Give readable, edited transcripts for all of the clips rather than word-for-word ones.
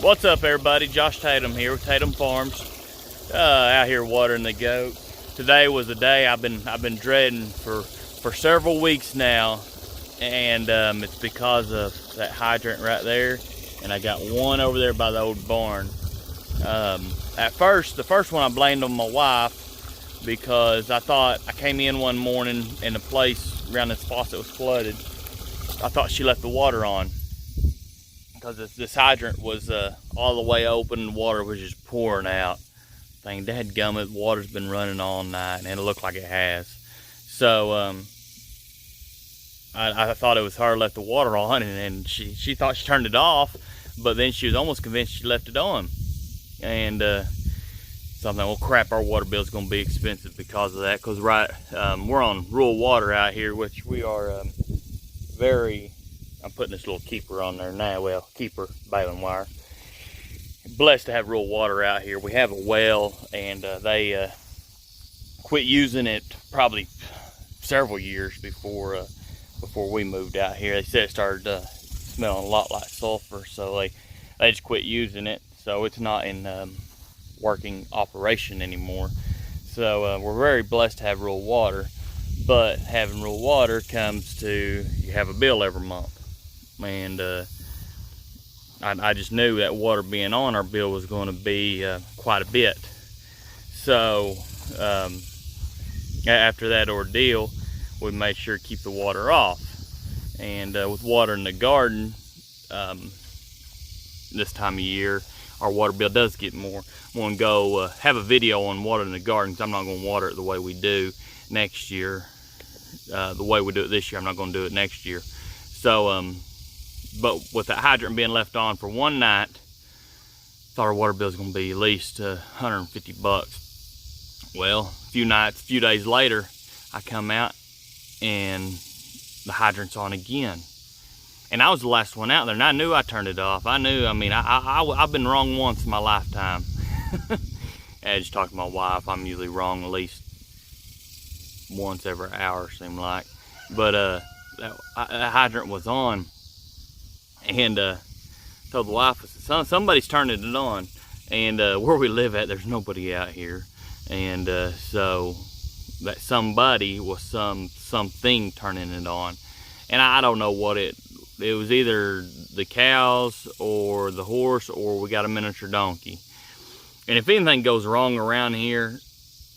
What's up, everybody? Josh Tatum here with Tatum Farms. Out here watering the goat. Today was a day I've been dreading for several weeks now, and it's because of that hydrant right there, and I got one over there by the old barn. At first, the first one I blamed on my wife, because I thought I came in one morning and the place around this faucet was flooded. I thought she left the water on, because this hydrant was all the way open and water was just pouring out. Thinking, dadgummit, water's been running all night, and it looked like it has. So I thought it was her left the water on, and she thought she turned it off, but then she was almost convinced she left it on. And so I'm thinking, well, crap, our water bill's gonna be expensive because of that, because we're on rural water out here, which we are I'm putting this little keeper on there now. Well, keeper, baling wire. Blessed to have rural water out here. We have a well, and they quit using it probably several years before we moved out here. They said it started smelling a lot like sulfur, so they just quit using it. So it's not in working operation anymore. So we're very blessed to have rural water. But having rural water comes to, you have a bill every month. And I just knew that water being on our bill was going to be quite a bit. So after that ordeal, we made sure to keep the water off. And with water in the garden, this time of year, our water bill does get more. I'm going to go have a video on water in the garden, because I'm not going to water it the way we do next year. The way we do it this year, I'm not going to do it next year. So but with that hydrant being left on for one night, thought our water bill was going to be at least $150. Well, a few days later, I come out and the hydrant's on again. And I was the last one out there, and I knew I turned it off. I've been wrong once in my lifetime. I just talked to my wife. I'm usually wrong at least once every hour, seemed like. But that hydrant was on, and told the wife, I said, somebody's turning it on. And where we live at, there's nobody out here. And so that somebody was something turning it on. And I don't know what it was, either the cows or the horse, or we got a miniature donkey. And if anything goes wrong around here,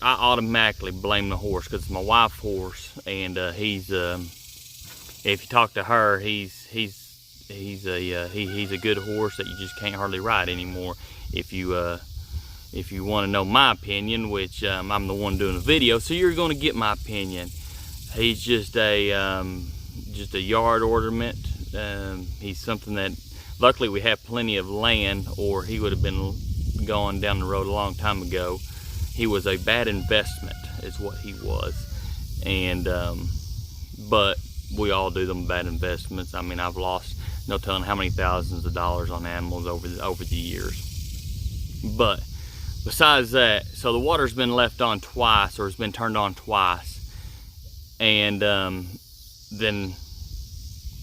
I automatically blame the horse, because it's my wife's horse, and he's if you talk to her, he's a good horse that you just can't hardly ride anymore. If you want to know my opinion, which I'm the one doing the video, so you're going to get my opinion. He's just a yard ornament. He's something that, luckily we have plenty of land, or he would have been going down the road a long time ago. He was a bad investment, is what he was. And but we all do them bad investments. I mean, I've lost no telling how many thousands of dollars on animals over the years. But besides that, so the water's been left on twice, or it's been turned on twice. And then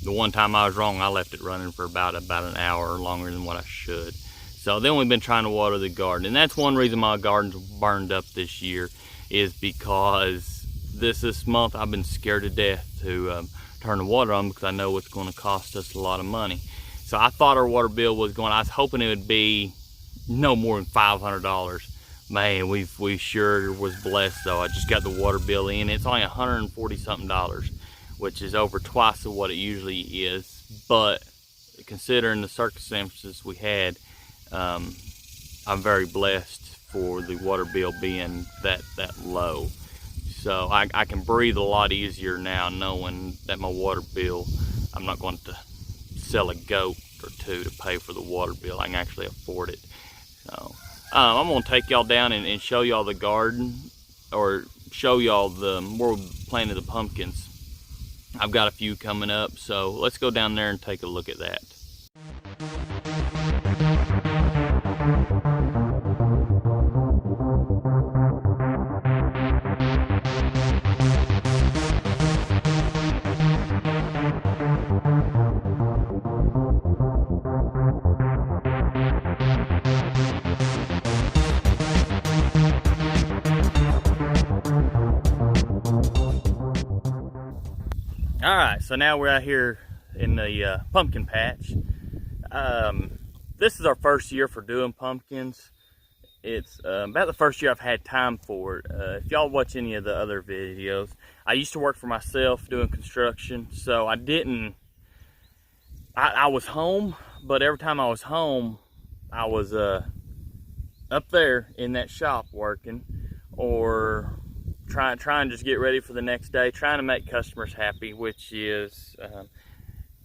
the one time I was wrong, I left it running for about an hour longer than what I should. So then we've been trying to water the garden, and that's one reason my garden's burned up this year, is because this month I've been scared to death to turn the water on, because I know it's going to cost us a lot of money. So I thought our water bill was I was hoping it would be no more than $500. Man, we sure was blessed though. I just got the water bill in. It's only $140 something, which is over twice of what it usually is. But considering the circumstances we had, I'm very blessed for the water bill being that low. So I can breathe a lot easier now, knowing that my water bill, I'm not going to sell a goat or two to pay for the water bill. I can actually afford it. So I'm going to take y'all down and show y'all the garden, or show y'all where we planted the pumpkins. I've got a few coming up, so let's go down there and take a look at that. All right, so now we're out here in the pumpkin patch. This is our first year for doing pumpkins. It's about the first year I've had time for it. If y'all watch any of the other videos, I used to work for myself doing construction, so I was home, but every time I was home, I was up there in that shop working, or trying to just get ready for the next day, trying to make customers happy, which is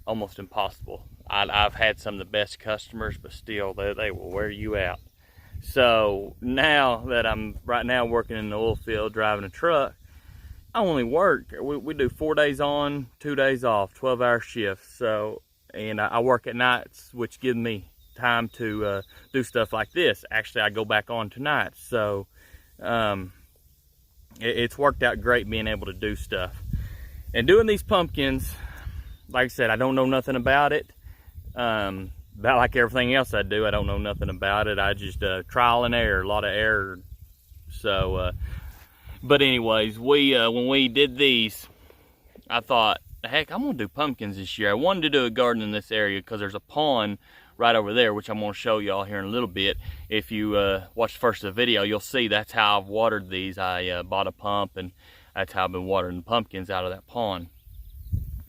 almost impossible. I've had some of the best customers, but still, they will wear you out. So now that I'm right now working in the oil field, driving a truck, I only work, we do 4 days on, 2 days off, 12-hour shifts. So, and I work at nights, which gives me time to do stuff like this. Actually, I go back on tonight. So it's worked out great being able to do stuff. And doing these pumpkins, like I said, I don't know nothing about it. About like everything else I do, I don't know nothing about it. I just trial and error, a lot of error. So, but anyways, when we did these, I thought, heck, I'm gonna do pumpkins this year. I wanted to do a garden in this area because there's a pond right over there, which I'm gonna show y'all here in a little bit. If you watch the first of the video, you'll see that's how I've watered these. I bought a pump, and that's how I've been watering the pumpkins out of that pond.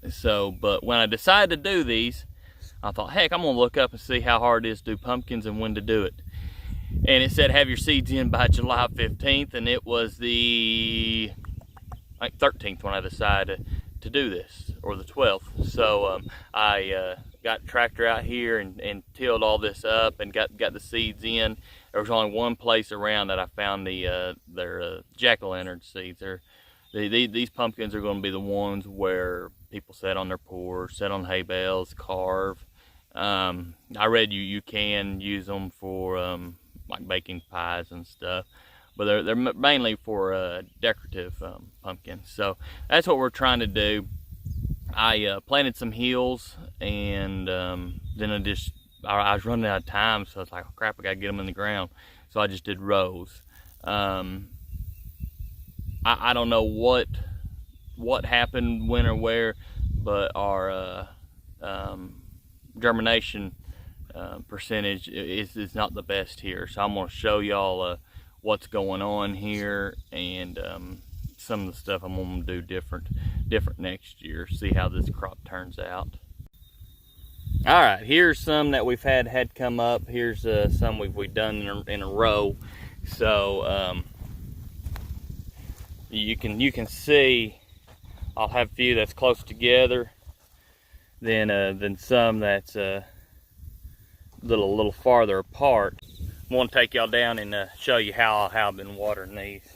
So, but when I decided to do these, I thought, heck, I'm gonna look up and see how hard it is to do pumpkins and when to do it. And it said have your seeds in by July 15th, and it was the like 13th when I decided to do this, or the 12th. So I got the tractor out here and tilled all this up and got the seeds in. There was only one place around that I found their jack-o'-lantern seeds. These pumpkins are going to be the ones where people set on their porch, set on hay bales, carve. I read you can use them for like baking pies and stuff, but they're mainly for decorative pumpkins. So that's what we're trying to do. I planted some hills, and then I was running out of time, so I was like, oh, crap, I gotta get them in the ground. So I just did rows. I don't know what happened, when or where, but our germination percentage is not the best here. So I'm going to show y'all what's going on here, and some of the stuff I'm going to do different next year. See how this crop turns out. All right, here's some that we've had come up. Here's some we've done in a row. So you can see I'll have a few that's close together, then some that's a little farther apart. I want to take y'all down and show you how I've been watering these.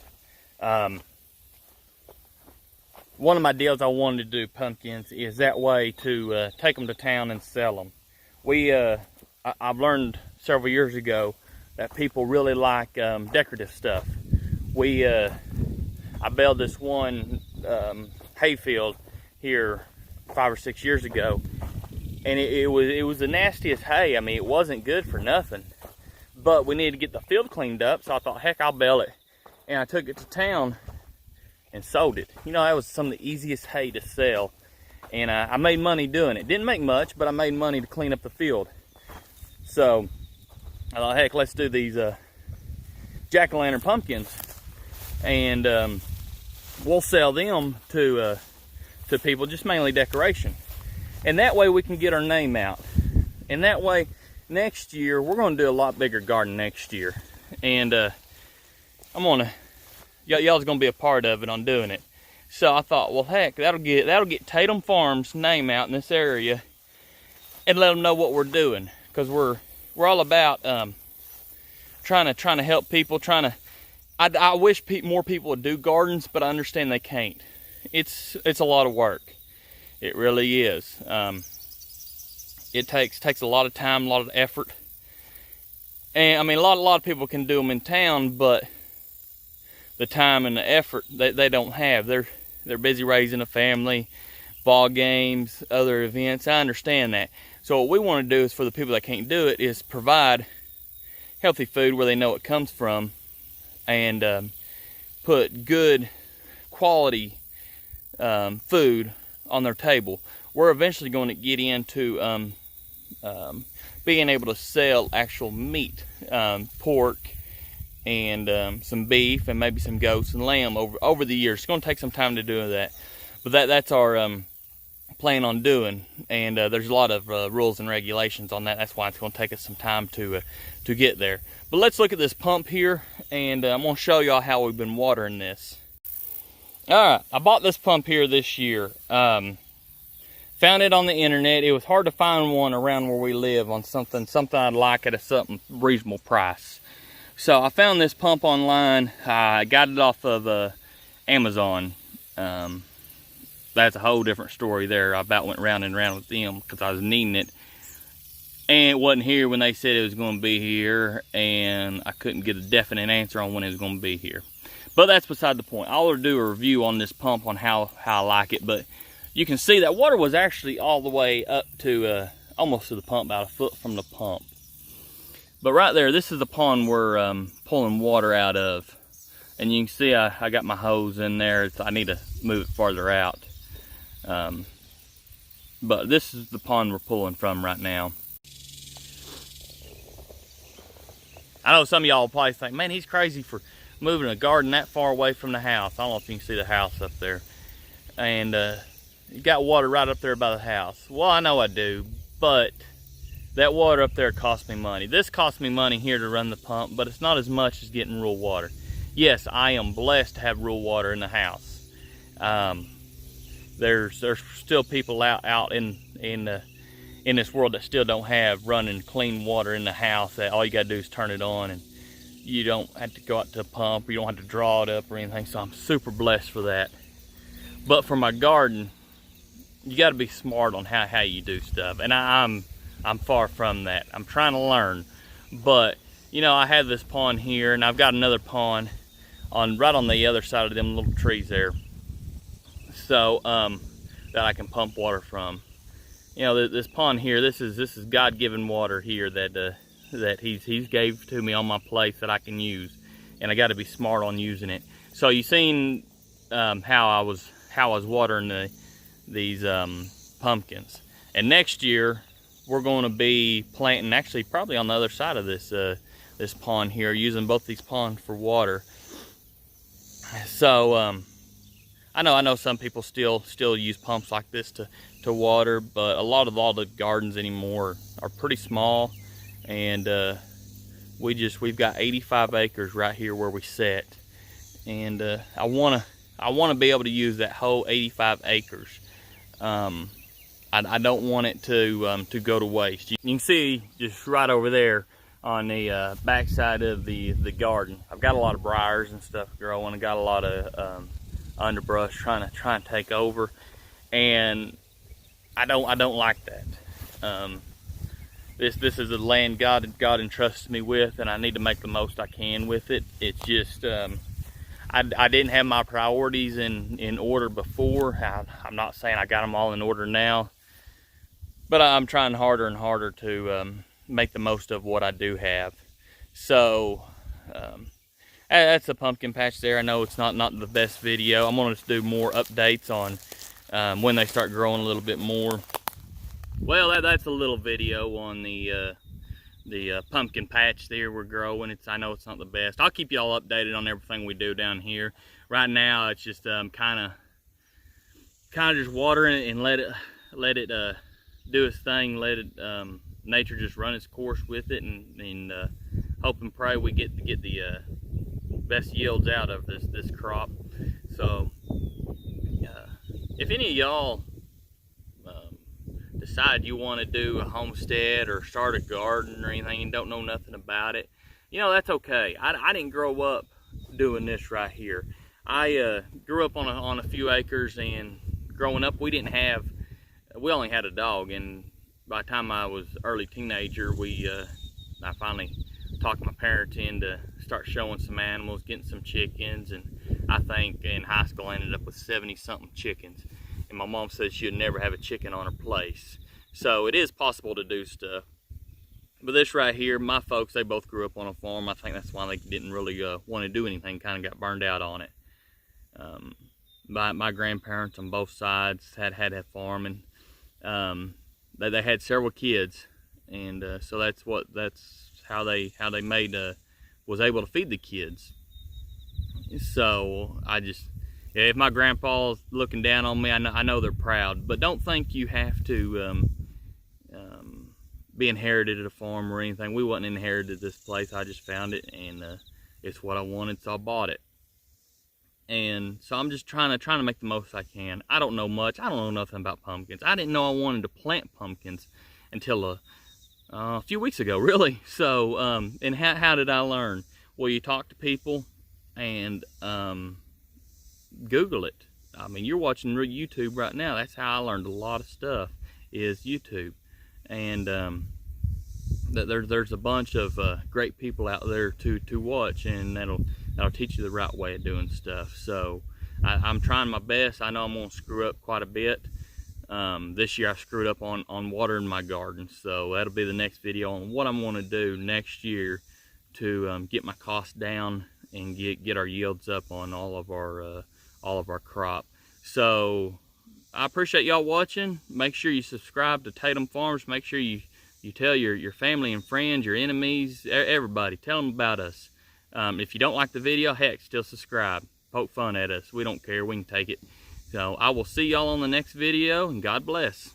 One of my deals I wanted to do pumpkins is that way to take them to town and sell them. I've learned several years ago that people really like decorative stuff. I baled this one hayfield here 5 or 6 years ago, and it was the nastiest hay. I mean, it wasn't good for nothing, but we needed to get the field cleaned up, so I thought, heck, I'll bale it. And I took it to town and sold it. You know, that was some of the easiest hay to sell, and I made money doing it. Didn't make much, but I made money to clean up the field. So I thought, heck, let's do these jack-o'-lantern pumpkins, and we'll sell them to people, just mainly decoration. And that way we can get our name out. And that way, next year, we're going to do a lot bigger garden next year. And y'all's going to be a part of it on doing it. So I thought, well, heck, that'll get Tatum Farms' name out in this area, and let them know what we're doing, because we're all about trying to help people. I wish more people would do gardens, but I understand they can't. It's a lot of work. It really is. It takes a lot of time, a lot of effort. And I mean, a lot of people can do them in town, but the time and the effort they don't have. They're busy raising a family, ball games, other events. I understand that. So what we want to do is, for the people that can't do it, is provide healthy food where they know it comes from, and put good quality food on their table. We're eventually going to get into being able to sell actual meat, pork, and some beef, and maybe some goats and lamb over the years. It's going to take some time to do that, but that's our plan on doing. And there's a lot of rules and regulations on that. That's why it's going to take us some time to get there. But let's look at this pump here, and I'm going to show y'all how we've been watering this. All right, I bought this pump here this year. Found it on the internet. It was hard to find one around where we live on something I'd like at a something reasonable price. So I found this pump online. I got it off of Amazon. That's a whole different story there. I about went round and round with them because I was needing it. And it wasn't here when they said it was going to be here, and I couldn't get a definite answer on when it was going to be here. But that's beside the point. I'll do a review on this pump on how I like it. But you can see that water was actually all the way up to almost to the pump, about a foot from the pump. But right there, this is the pond we're pulling water out of. And you can see I got my hose in there. So I need to move it farther out. But this is the pond we're pulling from right now. I know some of y'all will probably think, man, he's crazy for moving a garden that far away from the house. I don't know if you can see the house up there. And you got water right up there by the house. Well, I know I do, but that water up there cost me money. This cost me money here to run the pump, but it's not as much as getting rural water. Yes, I am blessed to have rural water in the house. There's still people out in this world that still don't have running clean water in the house, that all you gotta do is turn it on, and you don't have to go out to a pump, or you don't have to draw it up or anything. So I'm super blessed for that. But for my garden, you got to be smart on how you do stuff, and I'm far from that. I'm trying to learn. But you know, I have this pond here, and I've got another pond right on the other side of them little trees there, so that I can pump water from. You know, this pond here, this is God-given water here that he's gave to me on my place that I can use, and I got to be smart on using it. So you seen how I was watering these pumpkins, and next year we're going to be planting, actually probably on the other side of this pond here, using both these ponds for water. So I know some people still use pumps like this to water, but all the gardens anymore are pretty small, and we've got 85 acres right here where we sit, and I want to be able to use that whole 85 acres. I don't want it to go to waste. You can see just right over there on the back side of the garden, I've got a lot of briars and stuff growing. I got a lot of underbrush trying to take over, and I don't like that. This is the land God entrusted me with, and I need to make the most I can with it. It's just I didn't have my priorities in order before. I'm not saying I got them all in order now, but I'm trying harder and harder to make the most of what I do have. So that's a pumpkin patch there. I know it's not the best video. I'm going to do more updates on when they start growing a little bit more. Well, that's a little video on the pumpkin patch there we're growing. I know it's not the best. I'll keep y'all updated on everything we do down here. Right now, it's just kind of just watering it and let it do its thing. Let it nature just run its course with it, and hope and pray we get the best yields out of this crop. So if any of y'all decide you want to do a homestead or start a garden or anything and don't know nothing about it, you know, that's okay. I didn't grow up doing this right here. I grew up on a few acres, and growing up we only had a dog, and by the time I was early teenager, I finally talked my parents into start showing some animals, getting some chickens, and I think in high school I ended up with 70-something chickens. And my mom said she'd never have a chicken on her place. So it is possible to do stuff. But this right here, my folks, they both grew up on a farm. I think that's why they didn't really want to do anything, kind of got burned out on it. my grandparents on both sides had a farm, and they had several kids, and so that's how they made was able to feed the kids. So yeah, if my grandpa's looking down on me, I know they're proud. But don't think you have to be inherited at a farm or anything. We wasn't inherited this place. I just found it, and it's what I wanted, so I bought it. And so I'm just trying to make the most I can. I don't know much. I don't know nothing about pumpkins. I didn't know I wanted to plant pumpkins until a few weeks ago, really. So, and how did I learn? Well, you talk to people and Google it. I mean, you're watching YouTube right now. That's how I learned a lot of stuff, is YouTube. And there's a bunch of great people out there to watch, and that'll teach you the right way of doing stuff. So I'm trying my best. I know I'm gonna screw up quite a bit. This year I screwed up on watering my garden, so that'll be the next video on what I'm gonna do next year to get my costs down and get our yields up on all of our crop. So I appreciate y'all watching. Make sure you subscribe to Tatum Farms. Make sure you tell your family and friends, your enemies, everybody. Tell them about us. If you don't like the video, heck, still subscribe. Poke fun at us. We don't care. We can take it. So I will see y'all on the next video, and God bless.